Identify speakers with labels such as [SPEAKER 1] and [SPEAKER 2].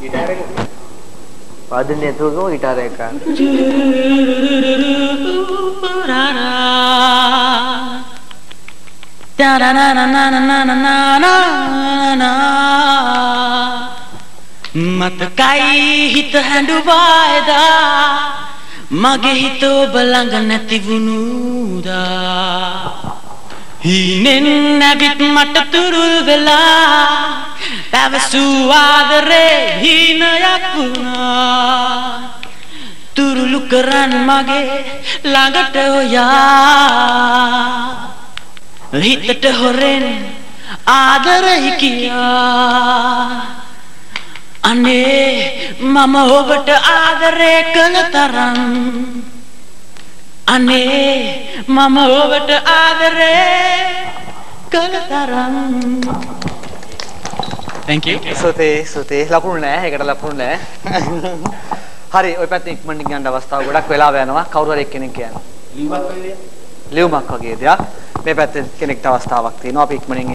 [SPEAKER 1] Guitar එක වාදනය නැතුව ගම ගිටාර එක ගන්න.
[SPEAKER 2] මතකයි හිත හැඬුවා එදා මගේ හිත ඔබ ළඟ නැති වුණුදා හීනෙන් නැගිට මට තුරුල් වෙලා පැවසූ ආදරේ හීනයක් වුණා තුරුළු කරන් මගේ ළඟට ඔයා හිතට හොරෙන් ආදරයි කියා අනේ මම ඔබට ආදරේ කළ තරම් අනේ මම ඔබට ආදරේ කළ තරම් Thank you
[SPEAKER 1] සුතේ ලකුණු නෑ ඒකට ලකුණු නෑ හරි ඔය පැත්තෙන් ඉක්මනින් යන්න අවස්ථාව ගොඩක් වෙලාව යනවා කවුරු හරි එක්කෙනෙක් කියන්න ලියුමක් වගේ දෙයක් මේ පැත්තෙන් කෙනෙක්ට අවස්ථාවක් තියෙනවා අපි ඉක්මනින්